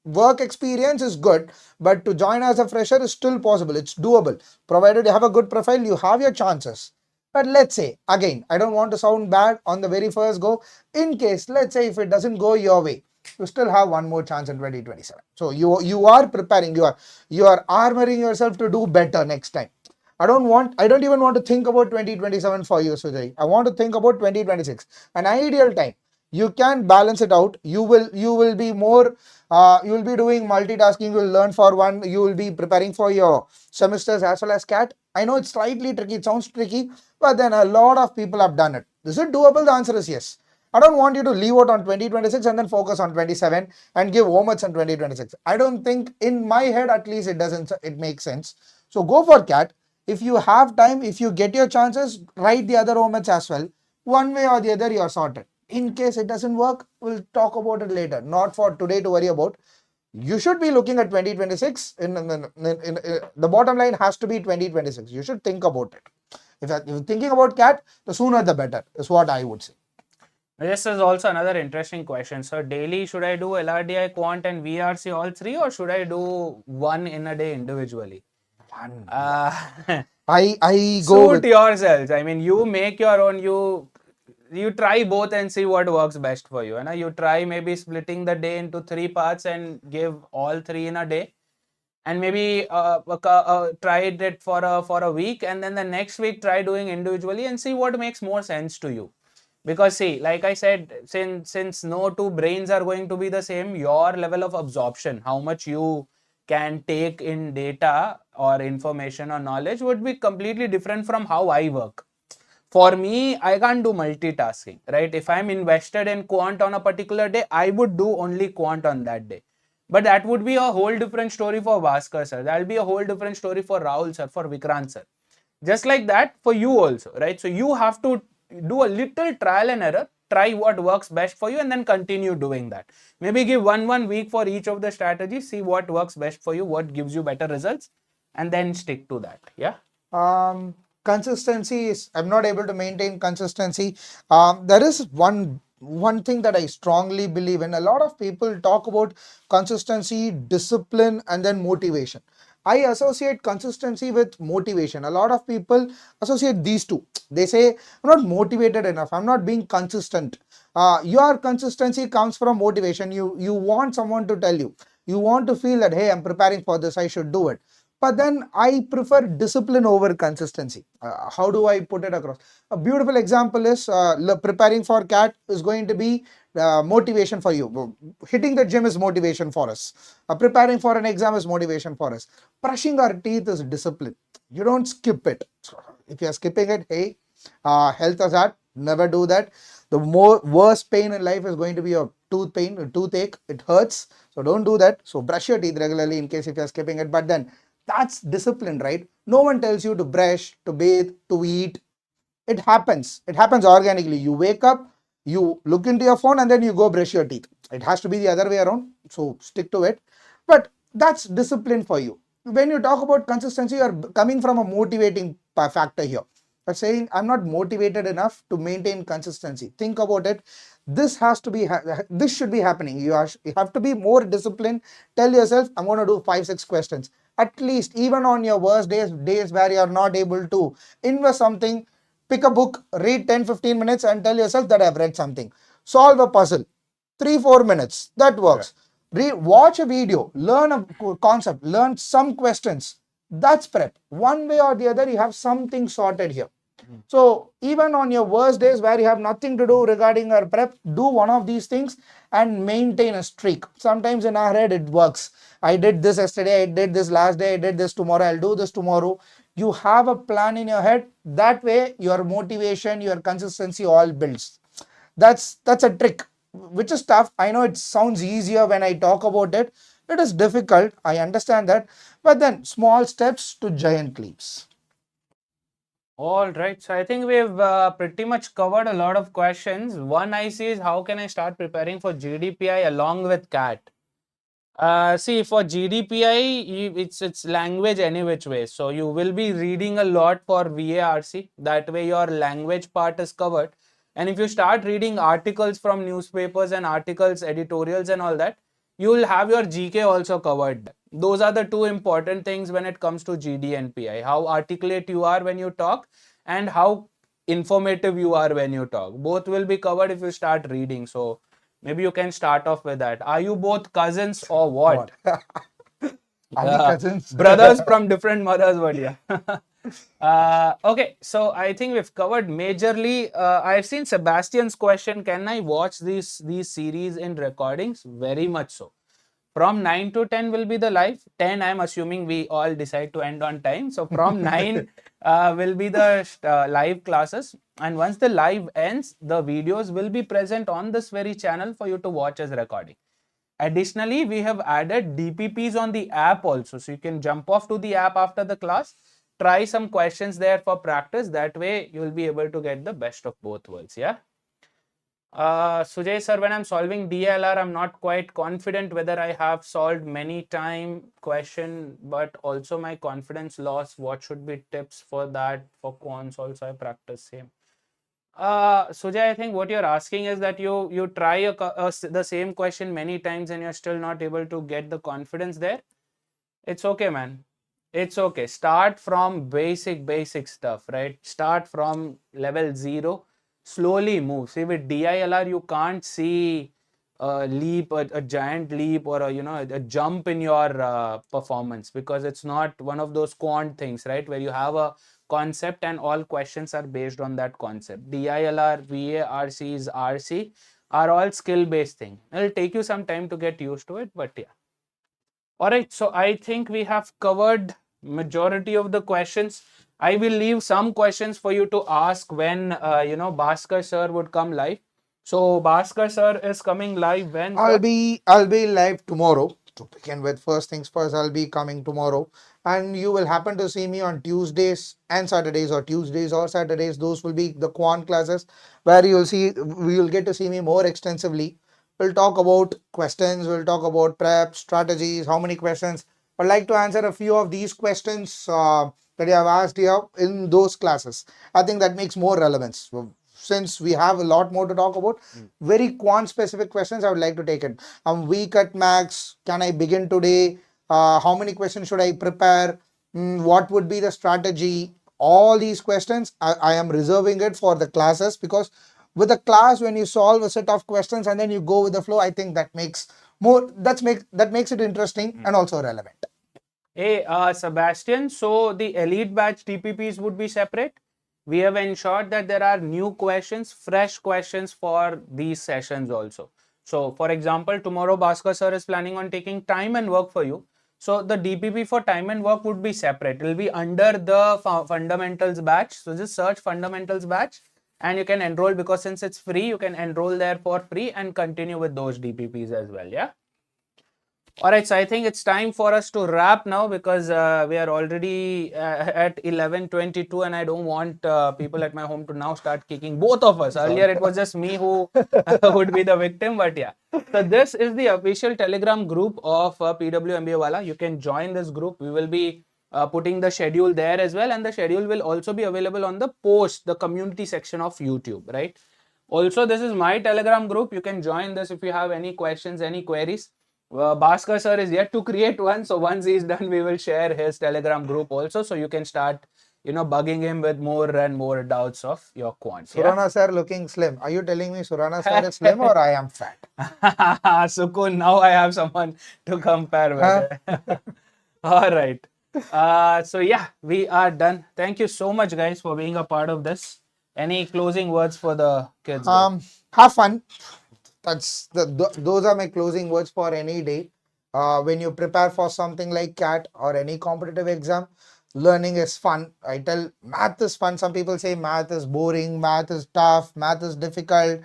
S2: Work experience is good, but to join as a fresher is still possible. It's doable. Provided you have a good profile, you have your chances. But let's say, again, I don't want to sound bad on the very first go. In case, let's say if it doesn't go your way, you still have one more chance in 2027. So you are preparing, you are armoring yourself to do better next time. I don't even want to think about 2027 for you, Sujay. I want to think about 2026. An ideal time. You can balance it out. You will be more, you will be doing multitasking. You will learn for one. You will be preparing for your semesters as well as CAT. I know it's slightly tricky. It sounds tricky, but then a lot of people have done it. Is it doable? The answer is yes. I don't want you to leave out on 2026 and then focus on 27 and give homage on 2026. I don't think, in my head at least, it makes sense. So go for CAT. If you have time, if you get your chances, write the other homage as well. One way or the other, you are sorted. In case it doesn't work, we'll talk about it later. Not for today to worry about. You should be looking at 2026. The bottom line has to be 2026. You should think about it. If you're thinking about CAT, the sooner the better is what I would say.
S1: This is also another interesting question. So daily, should I do LRDI, Quant and VRC all three, or should I do one in a day individually?
S2: I go
S1: Suit
S2: with
S1: yourselves. I mean, you make your own. You try both and see what works best for you. And you try maybe splitting the day into 3 parts and give all 3 in a day, and maybe try it for a week, and then the next week try doing individually and see what makes more sense to you. Because see, like I said, since no two brains are going to be the same, your level of absorption, how much you can take in data or information or knowledge, would be completely different from how I work. For me, I can't do multitasking, right? If I'm invested in Quant on a particular day, I would do only Quant on that day. But that would be a whole different story for Bhaskar sir. That'll be a whole different story for Rahul sir, for Vikrant sir. Just like that for you also, right? So you have to do a little trial and error, try what works best for you, and then continue doing that. Maybe give one week for each of the strategies, see what works best for you, what gives you better results, and then stick to that. Yeah.
S2: Consistency is, I'm not able to maintain consistency. There is one thing that I strongly believe in. A lot of people talk about consistency, discipline, and then motivation. I associate consistency with motivation. A lot of people associate these two. They say, I'm not motivated enough. I'm not being consistent. Your consistency comes from motivation. You want someone to tell you. You want to feel that, hey, I'm preparing for this, I should do it. But then I prefer discipline over consistency. How do I put it across? A beautiful example is preparing for CAT is going to be motivation for you. Hitting the gym is motivation for us. Preparing for an exam is motivation for us. Brushing our teeth is discipline. You don't skip it. If you're skipping it, hey, health hazard, never do that. The worst pain in life is going to be your tooth pain, a toothache. It hurts. So don't do that. So brush your teeth regularly in case if you're skipping it. But then that's discipline, right? No one tells you to brush, to bathe, to eat. It happens. It happens organically. You wake up, you look into your phone, and then you go brush your teeth. It has to be the other way around. So stick to it. But that's discipline for you. When you talk about consistency, you're coming from a motivating factor here. But saying, I'm not motivated enough to maintain consistency. Think about it. This should be happening. You have to be more disciplined. Tell yourself, I'm going to do 5-6 questions. At least, even on your worst days where you are not able to invest something, pick a book, read 10-15 minutes and tell yourself that I've read something. Solve a puzzle, 3-4 minutes, that works. Watch a video, learn a concept, learn some questions. That's prep. One way or the other, you have something sorted here. So even on your worst days where you have nothing to do regarding your prep, do one of these things and maintain a streak. Sometimes in our head it works. I did this yesterday, I did this last day, I did this tomorrow, I'll do this tomorrow. You have a plan in your head. That way your motivation, your consistency all builds. That's a trick, which is tough. I know it sounds easier when I talk about it. It is difficult. I understand that. But then small steps to giant leaps.
S1: All right. So I think we've pretty much covered a lot of questions. One I see is, how can I start preparing for GDPI along with CAT? See, for GDPI, it's language any which way. So you will be reading a lot for VARC. That way your language part is covered. And if you start reading articles from newspapers and articles, editorials and all that, you will have your GK also covered. Those are the two important things when it comes to GD and PI. How articulate you are when you talk and how informative you are when you talk. Both will be covered if you start reading. So maybe you can start off with that. Are you both cousins or what?
S2: Are we cousins?
S1: Brothers from different mothers, but yeah. Okay, so I think we've covered majorly. I've seen Sebastian's question. Can I watch these series in recordings? Very much so. From 9 to 10 will be the live. 10, I'm assuming we all decide to end on time. So from 9 will be the live classes. And once the live ends, the videos will be present on this very channel for you to watch as recording. Additionally, we have added DPPs on the app also. So you can jump off to the app after the class, try some questions there for practice. That way you will be able to get the best of both worlds. Yeah. Sujay sir, when I'm solving DILR, I'm not quite confident whether I have solved many time question, but also my confidence loss. What should be tips for that? For quants also I practice same. Sujay, I think what you're asking is that you try the same question many times and you're still not able to get the confidence there. It's okay, man. It's okay. Start from basic stuff, right? Start from level 0. Slowly move. See, with DILR, you can't see a leap, a giant leap, or a jump in your performance, because it's not one of those quant things, right? Where you have a concept and all questions are based on that concept. DILR, VA, RCs, RC are all skill-based thing. It'll take you some time to get used to it, but yeah. All right, so I think we have covered majority of the questions. I will leave some questions for you to ask when Bhaskar sir would come live. So Bhaskar sir is coming live when?
S2: I'll be live tomorrow. To begin with, first things first, I'll be coming tomorrow, and you will happen to see me on Tuesdays and Saturdays, or Tuesdays or Saturdays. Those will be the quant classes where we will get to see me more extensively. We'll talk about questions, we'll talk about prep, strategies, how many questions. I'd like to answer a few of these questions that you have asked here in those classes. I think that makes more relevance. Since we have a lot more to talk about, very quant specific questions I would like to take it. I'm weak at max. Can I begin today? How many questions should I prepare? What would be the strategy? All these questions, I am reserving it for the classes, because with a class, when you solve a set of questions and then you go with the flow, I think that makes it interesting and also relevant.
S1: Hey, Sebastian, so the elite batch TPPs would be separate. We have ensured that there are new questions, fresh questions for these sessions also. So, for example, tomorrow Bhaskar sir is planning on taking time and work for you. So, the DPP for time and work would be separate. It will be under the fundamentals batch. So, just search fundamentals batch and you can enroll, because since it's free, you can enroll there for free and continue with those DPPs as well. Yeah. All right, so I think it's time for us to wrap now, because we are already at 11:22 and I don't want people at my home to now start kicking both of us. Earlier it was just me who would be the victim, but yeah. So this is the official Telegram group of PW MBA Wallah. You can join this group. We will be putting the schedule there as well, and the schedule will also be available on the post, the community section of YouTube, right? Also, this is my Telegram group. You can join this if you have any questions, any queries. Bhaskar sir is yet to create one, so once he's done, we will share his Telegram group also, so you can start, bugging him with more and more doubts of your quant.
S2: Surana sir looking slim. Are you telling me Surana sir is slim or I am fat?
S1: Sukun, now I have someone to compare with. All right. So yeah, we are done. Thank you so much, guys, for being a part of this. Any closing words for the kids?
S2: Have fun. Those are my closing words for any day. When you prepare for something like CAT or any competitive exam, learning is fun. I tell math is fun. Some people say math is boring, math is tough, math is difficult.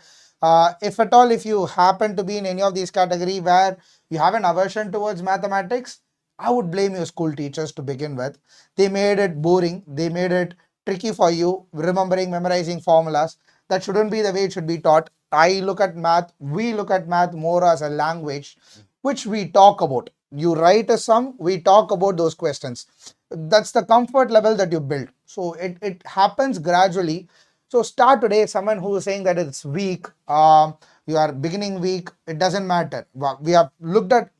S2: If at all, if you happen to be in any of these categories where you have an aversion towards mathematics, I would blame your school teachers to begin with. They made it boring. They made it tricky for you, memorizing formulas. That shouldn't be the way it should be taught. We look at math more as a language, which we talk about. You write a sum, we talk about those questions. That's the comfort level that you build. So it happens gradually. So start today. Someone who is saying that it's weak, you are beginning week, it doesn't matter. We have looked at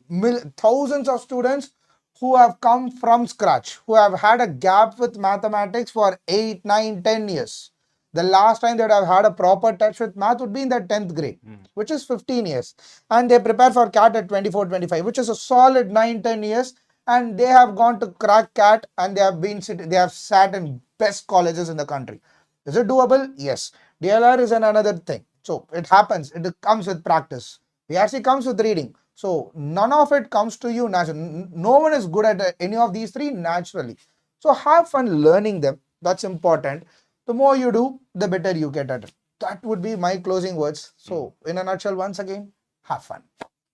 S2: thousands of students who have come from scratch, who have had a gap with mathematics for 8, 9, 10 years. The last time that I've had a proper touch with math would be in the 10th grade, which is 15 years. And they prepare for CAT at 24, 25, which is a solid 9, 10 years. And they have gone to crack CAT and they have sat in best colleges in the country. Is it doable? Yes. DLR is another thing. So it happens. It comes with practice. VRC comes with reading. So none of it comes to you naturally. No one is good at any of these three naturally. So have fun learning them. That's important. The more you do, the better you get at it. That would be my closing words. So in a nutshell, once again, have fun.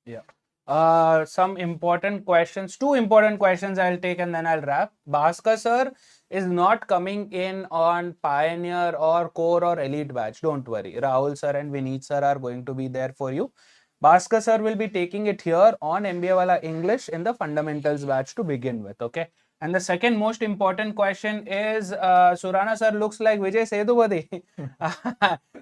S1: Yeah. Some important questions, 2 important questions I'll take and then I'll wrap. Bhaskar sir is not coming in on Pioneer or Core or Elite batch. Don't worry. Rahul sir and Vineet sir are going to be there for you. Bhaskar sir will be taking it here on MBA Wallah English in the fundamentals batch to begin with. Okay. And the second most important question is, Surana sir looks like Vijay Sethupathi.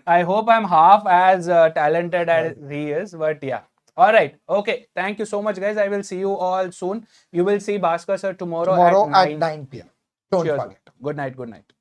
S1: I hope I'm half as talented as he is, but yeah. All right. Okay. Thank you so much, guys. I will see you all soon. You will see Bhaskar sir tomorrow
S2: Tomorrow at 9 p.m. Don't
S1: Cheers.
S2: forget.
S1: Good night. Good night.